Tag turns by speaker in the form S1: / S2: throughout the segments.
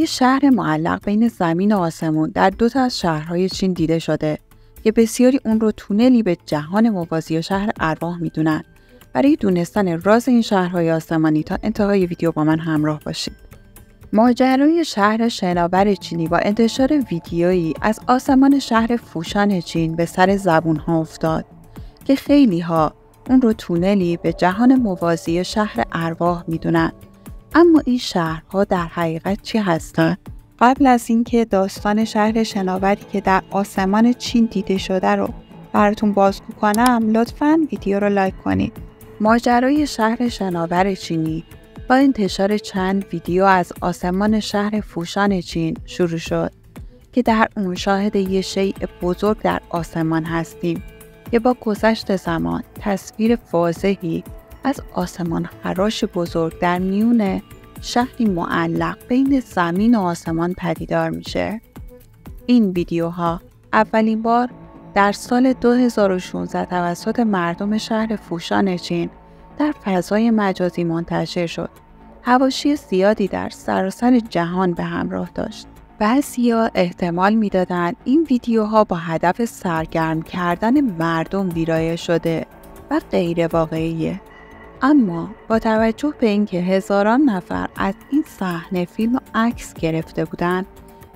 S1: یه شهر معلق بین زمین و آسمون در 2 تا از شهرهای چین دیده شده که بسیاری اون رو تونلی به جهان موازی و شهر ارواح میدونن. برای دونستن راز این شهرهای آسمانی تا انتهای ویدیو با من همراه باشید. ماجرای شهر شناور چینی با انتشار ویدیویی از آسمان شهر فوشان چین به سر زبون‌ها افتاد که خیلی‌ها اون رو تونلی به جهان موازی شهر ارواح میدونن. اما این شهرها در حقیقت چی هستن؟ قبل از اینکه داستان شهر شناوری که در آسمان چین دیده شده رو براتون بازگو کنم، لطفاً ویدیو رو لایک کنید. ماجرای شهر شناور چینی با انتشار چند ویدیو از آسمان شهر فوشان چین شروع شد که در اون شاهد یه شیء بزرگ در آسمان هستیم که با گذشت زمان تصویر واضحی از آسمان خراش بزرگ در میون شهری معلق بین زمین و آسمان پدیدار میشه. این ویدیوها اولین بار در سال 2016 توسط مردم شهر فوشان چین در فضای مجازی منتشر شد. حواشی زیادی در سراسر جهان به همراه داشت. بعضیا احتمال میدادند این ویدیوها با هدف سرگرم کردن مردم ویرایش شده و غیر واقعیه. اما با توجه به اینکه هزاران نفر از این صحنه فیلم و عکس گرفته بودند،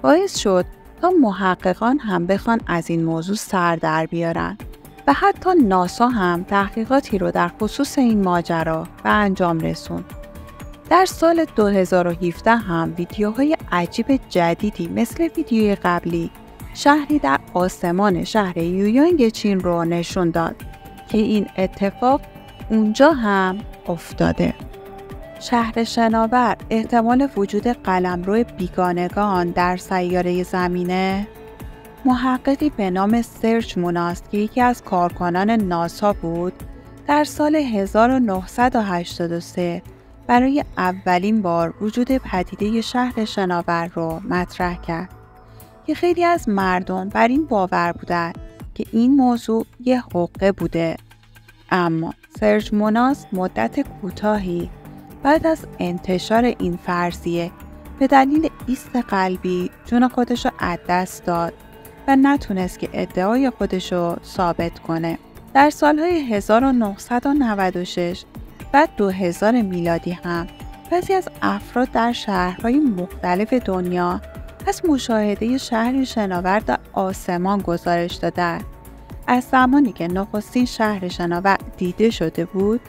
S1: باعث شد تا محققان هم بخوان از این موضوع سر در بیارن و حتی ناسا هم تحقیقاتی رو در خصوص این ماجرا به انجام رسوند. در سال 2017 هم ویدیوهای عجیب جدیدی مثل ویدیوی قبلی شهری در آسمان شهر یویانگ چین رو نشون داد که این اتفاق اونجا هم افتاده. شهر شناور احتمال وجود قلمرو بیگانگان در سیاره زمینه. محققی به نام سرج موناس که یکی از کارکنان ناسا بود، در سال 1983 برای اولین بار وجود پدیده شهر شناور رو مطرح کرد که خیلی از مردم بر این باور بودند که این موضوع یه حقه بوده. اما سرج موناس مدت کوتاهی بعد از انتشار این فرضیه به دلیل ایست قلبی جون خودش رو از دست داد و نتونست که ادعای خودش رو ثابت کنه. در سالهای 1996 و 2000 میلادی هم بعضی از افراد در شهرهای مختلف دنیا از مشاهده شهر شناور در آسمان گزارش دادند. از زمانی که نخستین شهر شناور دیده شده بود،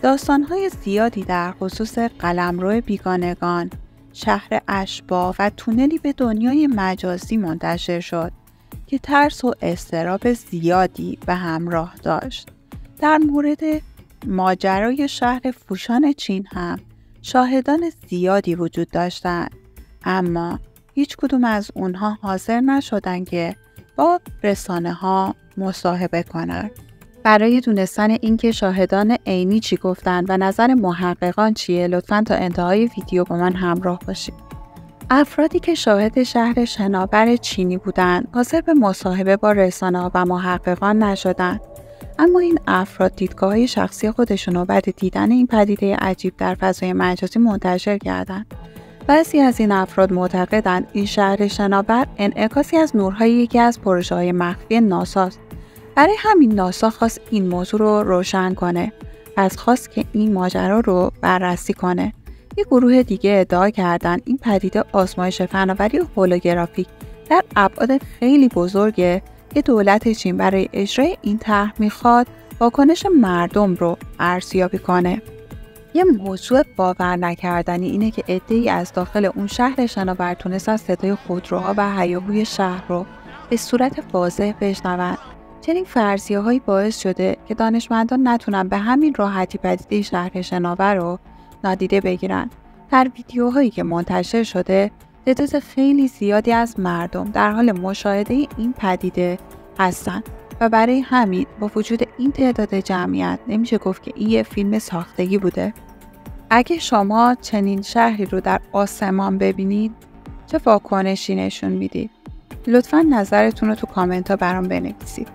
S1: داستان‌های زیادی در خصوص قلمرو بیگانگان، شهر اشباح و تونلی به دنیای مجازی منتشر شد که ترس و اضطراب زیادی به همراه داشت. در مورد ماجرای شهر فوشان چین هم شاهدان زیادی وجود داشتند، اما هیچ کدوم از اونها حاضر نشدند که با رسانه‌ها مصاحبه کنند. برای دونستن اینکه شاهدان عینی چی گفتن و نظر محققان چیه، لطفاً تا انتهای ویدیو با من همراه باشید. افرادی که شاهد شهر شناور چینی بودند، حاضر به مصاحبه با رسانه‌ها و محققان نشدند. اما این افراد دیدگاه‌های شخصی خودشون رو بعد دیدن این پدیده عجیب در فضای مجازی منتشر کردند. بعضی از این افراد معتقدند این شهر شناور انعکاسی از نورهای یکی از پروژه‌های مخفی ناساست. برای همین ناسا خواست این موضوع رو روشن کنه. پس خواست که این ماجرا رو بررسی کنه. یک گروه دیگه ادعا کردن این پدیده آزمایش فناوری هولوگرافیک در ابعاد خیلی بزرگه که دولت چین برای اجرای این طرح میخواد واکنش مردم رو ارزیابی کنه. یه موضوع باور نکردنی اینه که عده‌ای از داخل اون شهر شناور تونستن صدای خودروها و هیاهوی شهر رو به صورت واضح بشنون. چنین فرضیه‌هایی باعث شده که دانشمندان نتونن به همین راحتی پدیده شهر شناور رو نادیده بگیرن. در ویدیوهایی که منتشر شده، تعداد خیلی زیادی از مردم در حال مشاهده این پدیده هستن و برای همین با وجود این تعداد جمعیت نمیشه گفت که این یه فیلم ساختگی بوده. اگه شما چنین شهری رو در آسمان ببینید، چه واکنشی نشون میدید؟ لطفاً نظرتون رو تو کامنت ها برام بنویسید.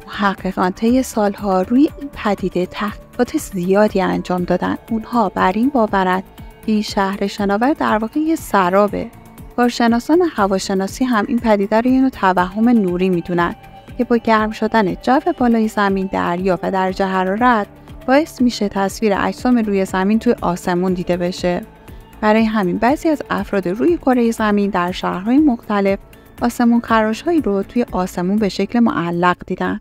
S1: محققان طی سالها روی این پدیده تحقیقات زیادی انجام دادن. اونها بر این باورند که این شهر شناور در واقع یه سرابه کارشناسان هواشناسی هم این پدیده رو یه توهم نوری میدونن که با گرم شدن جو بالای زمین، دریا و درجه حرارت باعث میشه تصویر اجسام روی زمین توی آسمون دیده بشه. برای همین بعضی از افراد روی کره زمین در شهرهای مختلف آسمون خراش‌هایی رو توی آسمون به شکل معلق دیدن.